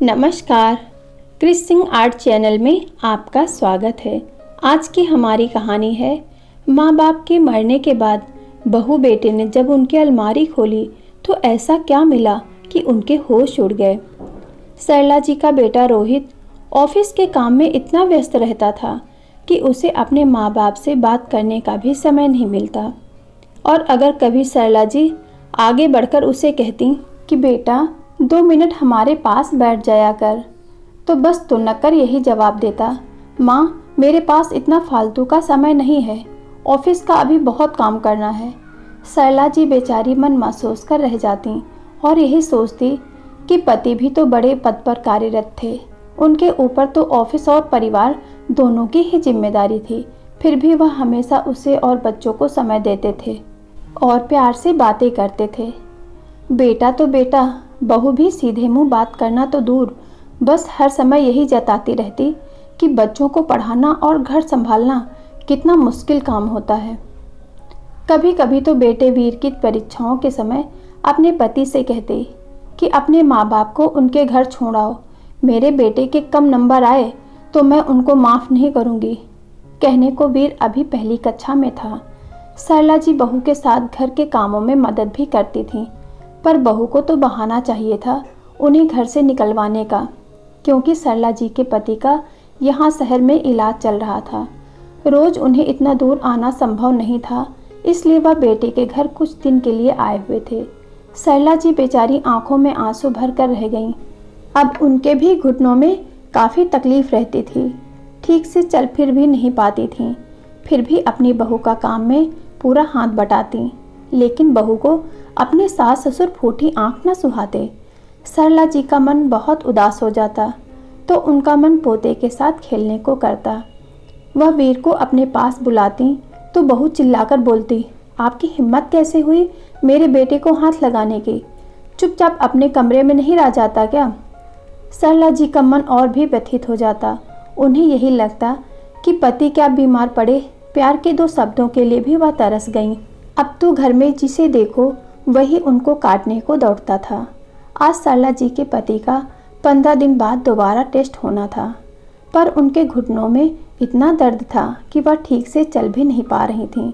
नमस्कार, Chris Singh art channel में आपका स्वागत है। आज की हमारी कहानी है माँ बाप के मरने के बाद बहू बेटे ने जब उनकी अलमारी खोली तो ऐसा क्या मिला कि उनके होश उड़ गए। सरला जी का बेटा रोहित ऑफिस के काम में इतना व्यस्त रहता था कि उसे अपने माँ बाप से बात करने का भी समय नहीं मिलता। और अगर कभी सरला जी आगे बढ़कर उसे कहती कि बेटा 2 मिनट हमारे पास बैठ जाया कर, तो बस तुनकर यही जवाब देता, माँ मेरे पास इतना फालतू का समय नहीं है, ऑफिस का अभी बहुत काम करना है। सरला जी बेचारी मन महसूस कर रह जाती और यही सोचती कि पति भी तो बड़े पद पर कार्यरत थे, उनके ऊपर तो ऑफिस और परिवार दोनों की ही जिम्मेदारी थी, फिर भी वह हमेशा उसे और बच्चों को समय देते थे और प्यार से बातें करते थे। बेटा तो बेटा, बहू भी सीधे मुंह बात करना तो दूर, बस हर समय यही जताती रहती कि बच्चों को पढ़ाना और घर संभालना कितना मुश्किल काम होता है। कभी कभी तो बेटे वीर की परीक्षाओं के समय अपने पति से कहते कि अपने माँ बाप को उनके घर छोड़ाओ, मेरे बेटे के कम नंबर आए तो मैं उनको माफ़ नहीं करूँगी। कहने को वीर अभी पहली कक्षा में था। सरला जी बहू के साथ घर के कामों में मदद भी करती थी, पर बहू को तो बहाना चाहिए था उन्हें घर से निकलवाने का, क्योंकि सरला जी के पति का यहाँ शहर में इलाज चल रहा था। रोज़ उन्हें इतना दूर आना संभव नहीं था, इसलिए वह बेटे के घर कुछ दिन के लिए आए हुए थे। सरला जी बेचारी आंखों में आंसू भर कर रह गईं। अब उनके भी घुटनों में काफ़ी तकलीफ रहती थी, ठीक से चल फिर भी नहीं पाती थीं, फिर भी अपनी बहू का काम में पूरा हाथ बटाती, लेकिन बहू को अपने सास ससुर फूटी आंख न सुहाते। सरला जी का मन बहुत उदास हो जाता तो उनका मन पोते के साथ खेलने को करता। वह वीर को अपने पास बुलाती तो बहू चिल्लाकर बोलती, आपकी हिम्मत कैसे हुई मेरे बेटे को हाथ लगाने की, चुपचाप अपने कमरे में नहीं रह जाता क्या। सरला जी का मन और भी व्यथित हो जाता। उन्हें यही लगता कि पति क्या बीमार पड़े, प्यार के 2 शब्दों के लिए भी वह तरस गईं। अब तो घर में जिसे देखो वही उनको काटने को दौड़ता था। आज सरला जी के पति का 15 दिन बाद दोबारा टेस्ट होना था, पर उनके घुटनों में इतना दर्द था कि वह ठीक से चल भी नहीं पा रही थीं।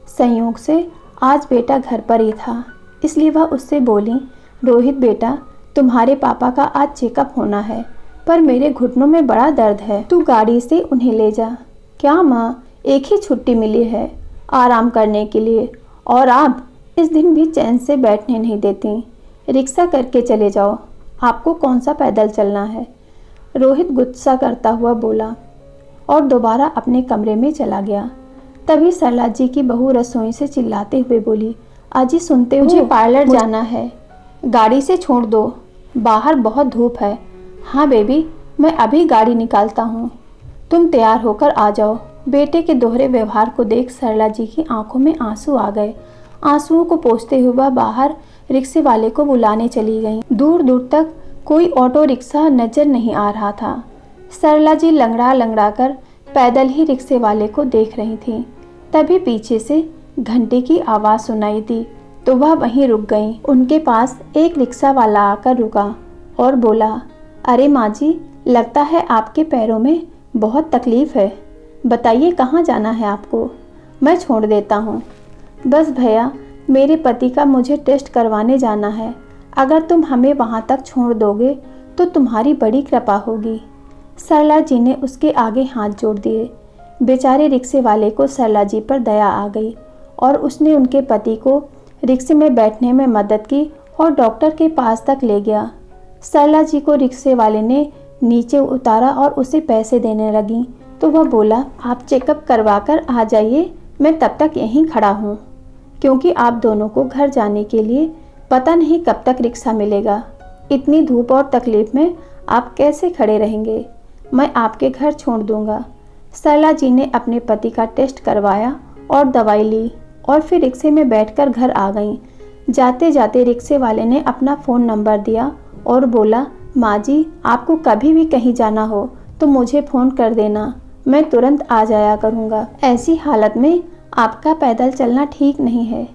संयोग से आज बेटा घर पर ही था, इसलिए वह उससे बोली, रोहित बेटा तुम्हारे पापा का आज चेकअप होना है, पर मेरे घुटनों में बड़ा दर्द है, तू गाड़ी से उन्हें ले जा। क्या माँ, एक ही छुट्टी मिली है आराम करने के लिए, और आप इस दिन भी चैन से बैठने नहीं देती। रिक्शा करके चले जाओ, आपको कौन सा पैदल चलना है। रोहित गुस्सा करता हुआ बोला और दोबारा अपने कमरे में चला गया। तभी सरला जी की बहू रसोई से चिल्लाते हुए बोली, अजी सुनते हो, मुझे पार्लर जाना है, गाड़ी से छोड़ दो, बाहर बहुत धूप है। हाँ बेबी, मैं अभी गाड़ी निकालता हूँ, तुम तैयार होकर आ जाओ। बेटे के दोहरे व्यवहार को देख सरला जी की आंखों में आंसू आ गए। आंसुओं को पोंछते हुए वह बाहर रिक्शे वाले को बुलाने चली गई। दूर दूर तक कोई ऑटो रिक्शा नजर नहीं आ रहा था। सरला जी लंगड़ा लंगड़ा कर पैदल ही रिक्शे वाले को देख रही थी। तभी पीछे से घंटे की आवाज़ सुनाई दी तो वह वहीं रुक गई। उनके पास एक रिक्शा वाला आकर रुका और बोला, अरे माँ जी, लगता है आपके पैरों में बहुत तकलीफ है, बताइए कहाँ जाना है आपको, मैं छोड़ देता हूँ। बस भैया, मेरे पति का मुझे टेस्ट करवाने जाना है, अगर तुम हमें वहाँ तक छोड़ दोगे तो तुम्हारी बड़ी कृपा होगी। सरला जी ने उसके आगे हाथ जोड़ दिए। बेचारे रिक्शे वाले को सरला जी पर दया आ गई और उसने उनके पति को रिक्शे में बैठने में मदद की और डॉक्टर के पास तक ले गया। सरला जी को रिक्शे वाले ने नीचे उतारा और उसे पैसे देने लगी तो वह बोला, आप चेकअप करवा कर आ जाइए, मैं तब तक यहीं खड़ा हूँ, क्योंकि आप दोनों को घर जाने के लिए पता नहीं कब तक रिक्शा मिलेगा। इतनी धूप और तकलीफ में आप कैसे खड़े रहेंगे, मैं आपके घर छोड़ दूंगा। सरला जी ने अपने पति का टेस्ट करवाया और दवाई ली और फिर रिक्शे में बैठकर घर आ गईं। जाते जाते रिक्शे वाले ने अपना फ़ोन नंबर दिया और बोला, माँ जी, आपको कभी भी कहीं जाना हो तो मुझे फ़ोन कर देना, मैं तुरंत आ जाया करूँगा। ऐसी हालत में आपका पैदल चलना ठीक नहीं है।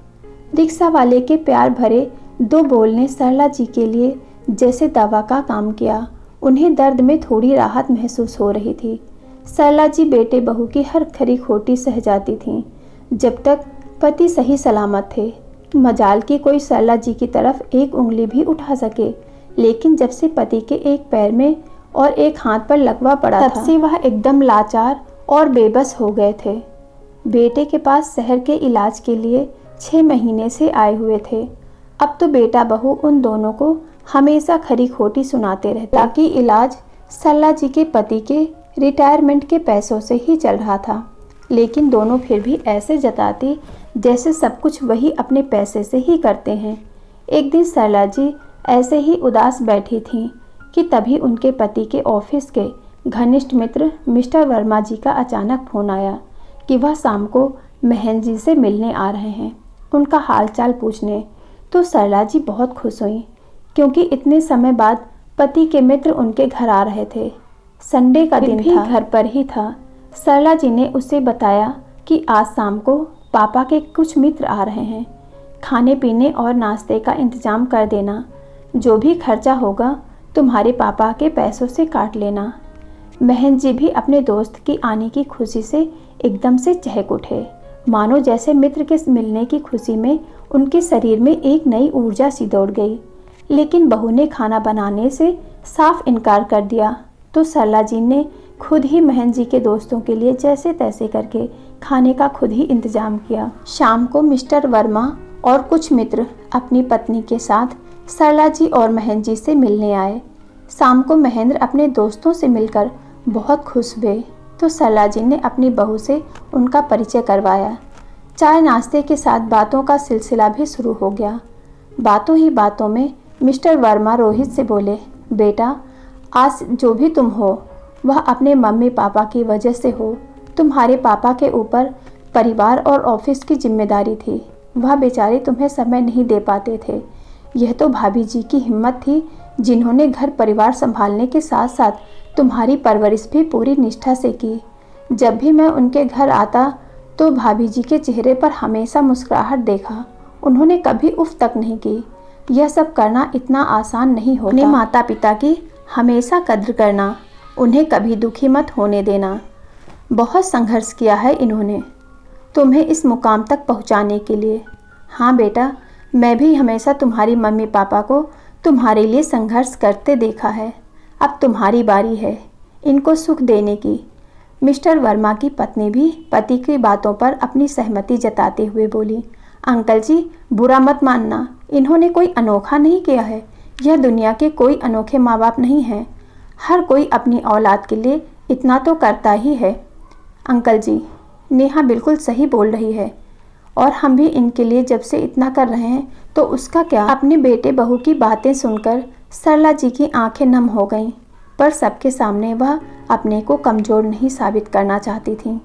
रिक्शा वाले के प्यार भरे 2 बोल ने सरला जी के लिए जैसे दवा का काम किया। उन्हें दर्द में थोड़ी राहत महसूस हो रही थी। सरला जी बेटे बहू की हर खरी खोटी सह जाती थीं, जब तक पति सही सलामत थे। मजाल की कोई सरला जी की तरफ एक उंगली भी उठा सके, लेकिन जब से पति के एक पैर में और एक हाथ पर लकवा पड़ा था, तब से वह एकदम लाचार और बेबस हो गए थे। बेटे के पास शहर के इलाज के लिए 6 महीने से आए हुए थे। अब तो बेटा बहू उन दोनों को हमेशा खरी खोटी सुनाते रहते, ताकि इलाज सरला जी के पति के रिटायरमेंट के पैसों से ही चल रहा था। लेकिन दोनों फिर भी ऐसे जताती जैसे सब कुछ वही अपने पैसे से ही करते हैं। एक दिन सरला जी ऐसे ही उदास बैठी थीं कि तभी उनके पति के ऑफिस के घनिष्ठ मित्र मिस्टर वर्मा जी का अचानक फोन आया कि वह शाम को महन जी से मिलने आ रहे हैं, उनका हालचाल पूछने। तो सरला जी बहुत खुश हुई, क्योंकि इतने समय बाद पति के मित्र उनके घर आ रहे थे। संडे का दिन था, घर पर ही था। सरला जी ने उसे बताया कि आज शाम को पापा के कुछ मित्र आ रहे हैं, खाने पीने और नाश्ते का इंतजाम कर देना, जो भी खर्चा होगा तुम्हारे पापा के पैसों से काट लेना। महन जी भी अपने दोस्त की आने की खुशी से एकदम से चहक उठे, मानो जैसे मित्र के मिलने की खुशी में उनके शरीर में एक नई ऊर्जा सी दौड़ गई। लेकिन बहू ने खाना बनाने से साफ इनकार कर दिया, तो सरला जी ने खुद ही महन जी के दोस्तों के लिए जैसे तैसे करके खाने का खुद ही इंतजाम किया। शाम को मिस्टर वर्मा और कुछ मित्र अपनी पत्नी के साथ सरला जी और महन जी से मिलने आए। शाम को महेंद्र अपने दोस्तों से मिलकर बहुत खुश हुए, तो सरला जी ने अपनी बहू से उनका परिचय करवाया। चाय नाश्ते के साथ बातों का सिलसिला भी शुरू हो गया। बातों ही बातों में मिस्टर वर्मा रोहित से बोले, बेटा आज जो भी तुम हो वह अपने मम्मी पापा की वजह से हो। तुम्हारे पापा के ऊपर परिवार और ऑफिस की जिम्मेदारी थी, वह बेचारे तुम्हें समय नहीं दे पाते थे। यह तो भाभी जी की हिम्मत थी, जिन्होंने घर परिवार संभालने के साथ साथ तुम्हारी परवरिश भी पूरी निष्ठा से की। जब भी मैं उनके घर आता तो भाभी जी के चेहरे पर हमेशा मुस्कुराहट देखा, उन्होंने कभी उफ तक नहीं की। यह सब करना इतना आसान नहीं होता। अपने माता पिता की हमेशा कद्र करना, उन्हें कभी दुखी मत होने देना। बहुत संघर्ष किया है इन्होंने तुम्हें इस मुकाम तक पहुंचाने के लिए। हाँ बेटा, मैं भी हमेशा तुम्हारी मम्मी पापा को तुम्हारे लिए संघर्ष करते देखा है। अब तुम्हारी बारी है इनको सुख देने की। मिस्टर वर्मा की पत्नी भी पति की बातों पर अपनी सहमति जताते हुए बोली, अंकल जी बुरा मत मानना, इन्होंने कोई अनोखा नहीं किया है। यह दुनिया के कोई अनोखे माँ बाप नहीं हैं। हर कोई अपनी औलाद के लिए इतना तो करता ही है। अंकल जी, नेहा बिल्कुल सही बोल रही है, और हम भी इनके लिए जब से इतना कर रहे हैं तो उसका क्या। अपने बेटे बहू की बातें सुनकर सरला जी की आंखें नम हो गईं, पर सबके सामने वह अपने को कमज़ोर नहीं साबित करना चाहती थीं।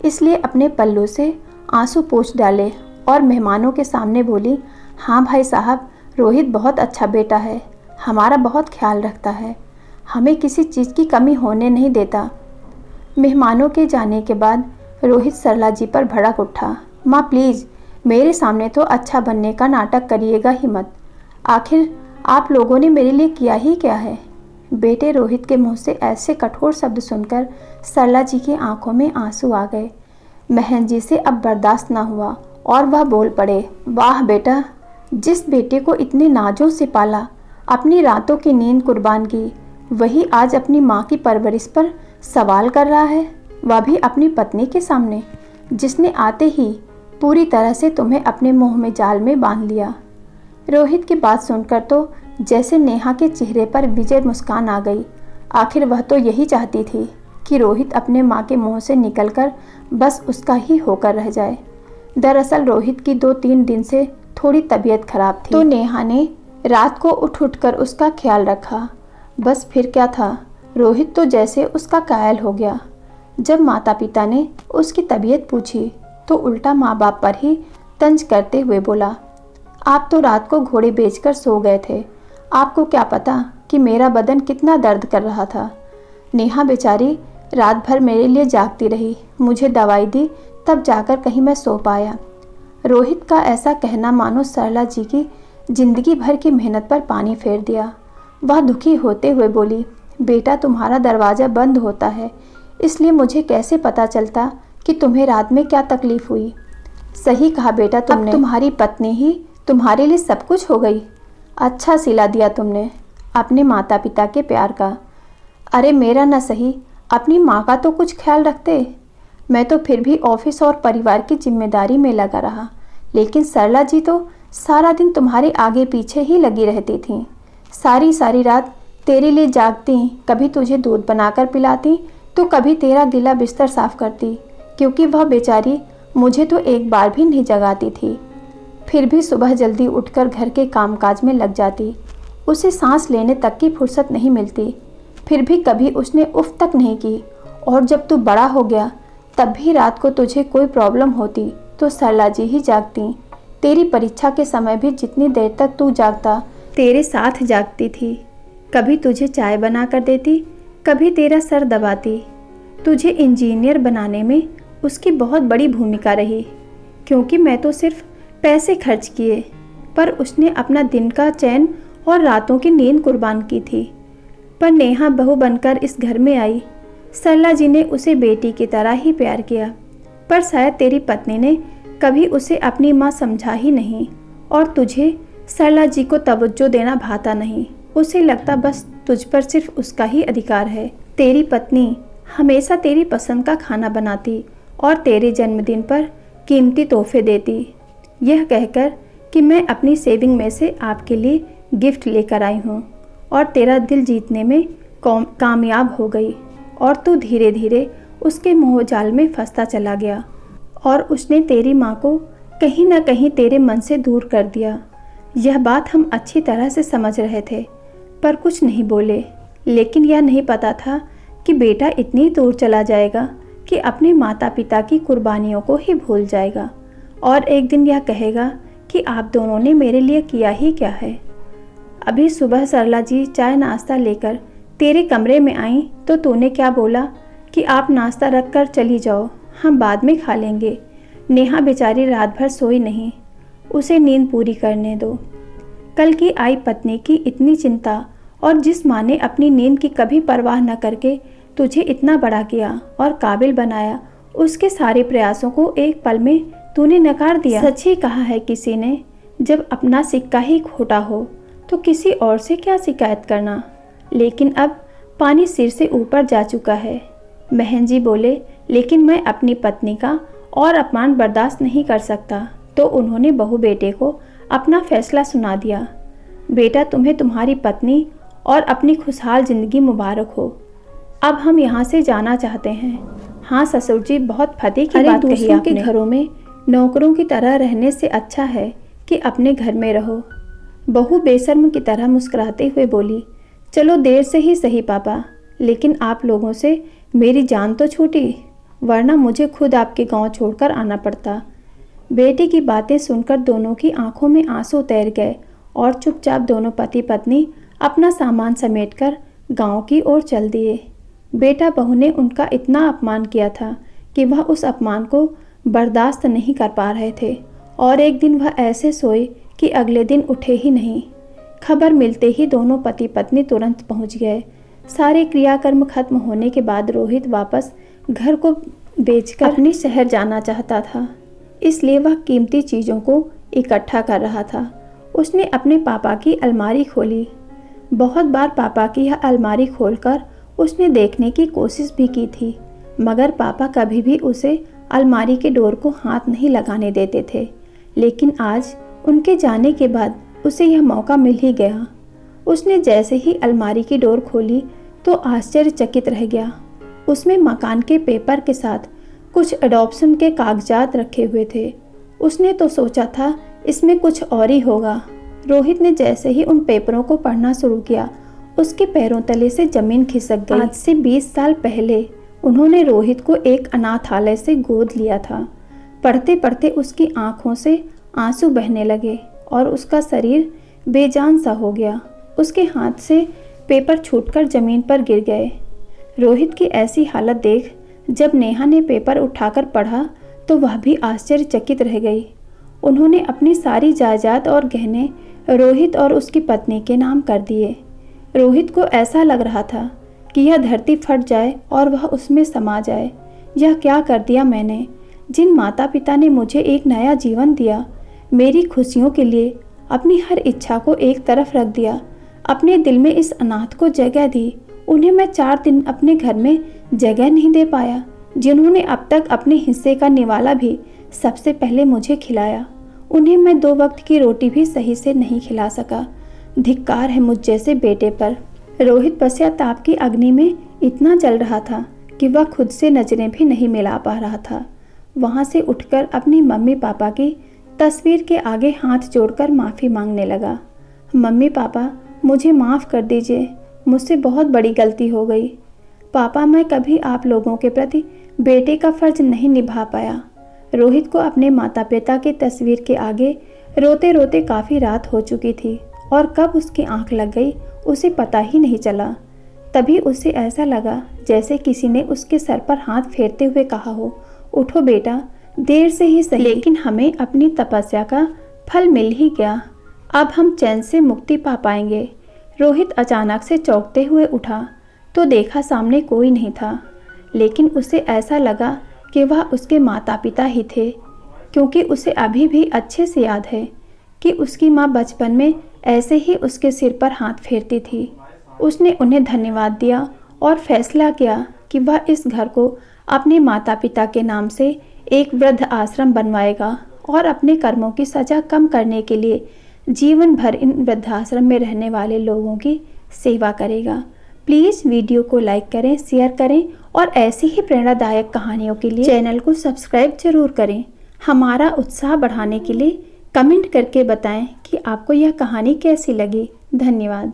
इसलिए अपने पल्लू से आंसू पोंछ डाले और मेहमानों के सामने बोली, हाँ भाई साहब, रोहित बहुत अच्छा बेटा है, हमारा बहुत ख्याल रखता है, हमें किसी चीज़ की कमी होने नहीं देता। मेहमानों के जाने के बाद रोहित सरला जी पर भड़क उठा, माँ प्लीज़ मेरे सामने तो अच्छा बनने का नाटक करिएगा ही मत। आखिर आप लोगों ने मेरे लिए किया ही क्या है। बेटे रोहित के मुंह से ऐसे कठोर शब्द सुनकर सरला जी की आंखों में आंसू आ गए। महन जी से अब बर्दाश्त ना हुआ और वह बोल पड़े, वाह बेटा, जिस बेटे को इतने नाजों से पाला, अपनी रातों की नींद कुर्बान की, वही आज अपनी माँ की परवरिश पर सवाल कर रहा है, वह भी अपनी पत्नी के सामने, जिसने आते ही पूरी तरह से तुम्हें अपने मुंह में जाल में बांध लिया। रोहित की बात सुनकर तो जैसे नेहा के चेहरे पर विजय मुस्कान आ गई। आखिर वह तो यही चाहती थी कि रोहित अपने माँ के मुंह से निकलकर बस उसका ही होकर रह जाए। दरअसल रोहित की 2-3 दिन से थोड़ी तबीयत खराब थी, तो नेहा ने रात को उठ कर उसका ख्याल रखा। बस फिर क्या था, रोहित तो जैसे उसका कायल हो गया। जब माता पिता ने उसकी तबीयत पूछी तो उल्टा माँ बाप पर ही तंज करते हुए बोला, आप तो रात को घोड़े बेचकर सो गए थे, आपको क्या पता कि मेरा बदन कितना दर्द कर रहा था। नेहा बेचारी रात भर मेरे लिए जागती रही, मुझे दवाई दी, तब जाकर कहीं मैं सो पाया। रोहित का ऐसा कहना मानो सरला जी की जिंदगी भर की मेहनत पर पानी फेर दिया। वह दुखी होते हुए बोली, बेटा तुम्हारा दरवाज़ा बंद होता है, इसलिए मुझे कैसे पता चलता कि तुम्हें रात में क्या तकलीफ़ हुई। सही कहा बेटा तुमने, अब तुम्हारी पत्नी ही तुम्हारे लिए सब कुछ हो गई। अच्छा सिला दिया तुमने अपने माता पिता के प्यार का। अरे मेरा न सही, अपनी माँ का तो कुछ ख्याल रखते। मैं तो फिर भी ऑफिस और परिवार की जिम्मेदारी में लगा रहा, लेकिन सरला जी तो सारा दिन तुम्हारे आगे पीछे ही लगी रहती थीं। सारी सारी रात तेरे लिए जागती, कभी तुझे दूध बनाकर पिलाती तो कभी तेरा गीला बिस्तर साफ करती, क्योंकि वह बेचारी मुझे तो एक बार भी नहीं जगाती थी। फिर भी सुबह जल्दी उठकर घर के कामकाज में लग जाती। उसे सांस लेने तक की फुर्सत नहीं मिलती। फिर भी कभी उसने उफ तक नहीं की। और जब तू बड़ा हो गया तब भी रात को तुझे कोई प्रॉब्लम होती तो सरला जी ही जागती। तेरी परीक्षा के समय भी जितनी देर तक तू जागता तेरे साथ जागती थी। कभी तुझे चाय बना कर देती, कभी तेरा सर दबाती। तुझे इंजीनियर बनाने में उसकी बहुत बड़ी भूमिका रही, क्योंकि मैं तो सिर्फ पैसे खर्च किए, पर उसने अपना दिन का चैन और रातों की नींद कुर्बान की थी। पर नेहा बहू बनकर इस घर में आई। सरला जी ने उसे बेटी की तरह ही प्यार किया, पर शायद तेरी पत्नी ने कभी उसे अपनी माँ समझा ही नहीं। और तुझे सरला जी को तवज्जो देना भाता नहीं। उसे लगता बस तुझ पर सिर्फ उसका ही अधिकार है। तेरी पत्नी हमेशा तेरी पसंद का खाना बनाती और तेरे जन्मदिन पर कीमती तोहफे देती, यह कहकर कि मैं अपनी सेविंग में से आपके लिए गिफ्ट लेकर आई हूँ, और तेरा दिल जीतने में कामयाब हो गई। और तू धीरे धीरे उसके मोह जाल में फंसता चला गया, और उसने तेरी माँ को कहीं ना कहीं तेरे मन से दूर कर दिया। यह बात हम अच्छी तरह से समझ रहे थे, पर कुछ नहीं बोले। लेकिन यह नहीं पता था कि बेटा इतनी दूर चला जाएगा कि अपने माता पिता की कुर्बानियों को ही भूल जाएगा, और एक दिन यह कहेगा कि आप दोनों ने मेरे लिए किया ही क्या है। अभी सुबह सरला जी चाय नाश्ता लेकर तेरे कमरे में आई तो तूने क्या बोला कि आप नाश्ता रख कर चली जाओ, हम बाद में खा लेंगे। नेहा बेचारी रात भर सोई नहीं, उसे नींद पूरी करने दो। कल की आई पत्नी की इतनी चिंता, और जिस माँ ने अपनी नींद की कभी परवाह न करके तुझे इतना बड़ा किया और काबिल बनाया, उसके सारे प्रयासों को एक पल में तूने नकार दिया। सच ही कहा है किसी ने, जब अपना सिक्का ही खोटा हो तो किसी और से क्या शिकायत करना। लेकिन अब पानी सिर से ऊपर जा चुका है। बहन जी बोले, लेकिन मैं अपनी पत्नी का और अपमान बर्दाश्त नहीं कर सकता। तो उन्होंने बहू बेटे को अपना फैसला सुना दिया। बेटा, तुम्हें तुम्हारी पत्नी और अपनी खुशहाल ज़िंदगी मुबारक हो। अब हम यहाँ से जाना चाहते हैं। हाँ ससुर जी, बहुत फतेह की बात कही आपने। के घरों में नौकरों की तरह रहने से अच्छा है कि अपने घर में रहो। बहू बेशर्म की तरह मुस्कुराते हुए बोली, चलो देर से ही सही पापा, लेकिन आप लोगों से मेरी जान तो छूटी, वरना मुझे खुद आपके गांव छोड़कर आना पड़ता। बेटी की बातें सुनकर दोनों की आंखों में आंसू तैर गए, और चुपचाप दोनों पति पत्नी अपना सामान समेटकर गांव की ओर चल दिए। बेटा बहू ने उनका इतना अपमान किया था कि वह उस अपमान को बर्दाश्त नहीं कर पा रहे थे, और एक दिन वह ऐसे सोए कि अगले दिन उठे ही नहीं। खबर मिलते ही दोनों पति पत्नी तुरंत पहुंच गए। सारे क्रियाकर्म खत्म होने के बाद रोहित वापस घर को बेचकर अपने शहर जाना चाहता था, इसलिए वह कीमती चीज़ों को इकट्ठा कर रहा था। उसने अपने पापा की अलमारी खोली। बहुत बार पापा की यह अलमारी खोलकर उसने देखने की कोशिश भी की थी, मगर पापा कभी भी उसे अलमारी के डोर को हाथ नहीं लगाने देते थे। लेकिन आज उनके जाने के बाद उसे यह मौका मिल ही गया। उसने जैसे ही अलमारी की डोर खोली तो आश्चर्यचकित रह गया। उसमें मकान के पेपर के साथ कुछ अडॉप्शन के कागजात रखे हुए थे। उसने तो सोचा था इसमें कुछ और ही होगा। रोहित ने जैसे ही उन पेपरों को पढ़ना शुरू किया, उसके पैरों तले से जमीन खिसक गई। आज से 20 साल पहले उन्होंने रोहित को एक अनाथालय से गोद लिया था। पढ़ते पढ़ते उसकी आंखों से आंसू बहने लगे और उसका शरीर बेजान सा हो गया। उसके हाथ से पेपर छूटकर जमीन पर गिर गए। रोहित की ऐसी हालत देख जब नेहा ने पेपर उठाकर पढ़ा तो वह भी आश्चर्यचकित रह गई। उन्होंने अपनी सारी जायदाद और गहने रोहित और उसकी पत्नी के नाम कर दिए। रोहित को ऐसा लग रहा था कि यह धरती फट जाए और वह उसमें समा जाए। यह क्या कर दिया मैंने? जिन माता पिता ने मुझे एक नया जीवन दिया, मेरी खुशियों के लिए अपनी हर इच्छा को एक तरफ रख दिया, अपने दिल में इस अनाथ को जगह दी, उन्हें मैं 4 दिन अपने घर में जगह नहीं दे पाया। जिन्होंने अब तक अपने हिस्से का निवाला भी सबसे पहले मुझे खिलाया, उन्हें मैं 2 वक्त की रोटी भी सही से नहीं खिला सका। धिक्कार है मुझ जैसे बेटे पर। रोहित पश्चाताप की अग्नि में इतना जल रहा था कि वह खुद से नजरें भी नहीं मिला पा रहा था। वहाँ से उठकर अपनी मम्मी पापा की तस्वीर के आगे हाथ जोड़कर माफ़ी मांगने लगा। मम्मी पापा, मुझे माफ़ कर दीजिए, मुझसे बहुत बड़ी गलती हो गई। पापा, मैं कभी आप लोगों के प्रति बेटे का फ़र्ज नहीं निभा पाया। रोहित को अपने माता पिता की तस्वीर के आगे रोते रोते काफ़ी रात हो चुकी थी और कब उसकी आंख लग गई उसे पता ही नहीं चला। तभी उसे ऐसा लगा जैसे किसी ने उसके सर पर हाथ फेरते हुए कहा हो, उठो बेटा, देर से ही सही, लेकिन हमें अपनी तपस्या का फल मिल ही गया। अब हम चैन से मुक्ति पा पाएंगे। रोहित अचानक से चौंकते हुए उठा तो देखा सामने कोई नहीं था, लेकिन उसे ऐसा लगा कि वह उसके माता पिता ही थे, क्योंकि उसे अभी भी अच्छे से याद है कि उसकी माँ बचपन में ऐसे ही उसके सिर पर हाथ फेरती थी। उसने उन्हें धन्यवाद दिया और फैसला किया कि वह इस घर को अपने माता पिता के नाम से एक वृद्ध आश्रम बनवाएगा और अपने कर्मों की सज़ा कम करने के लिए जीवन भर इन वृद्धाश्रम में रहने वाले लोगों की सेवा करेगा। प्लीज़ वीडियो को लाइक करें, शेयर करें और ऐसी ही प्रेरणादायक कहानियों के लिए चैनल को सब्सक्राइब जरूर करें। हमारा उत्साह बढ़ाने के लिए कमेंट करके बताएं कि आपको यह कहानी कैसी लगी। धन्यवाद।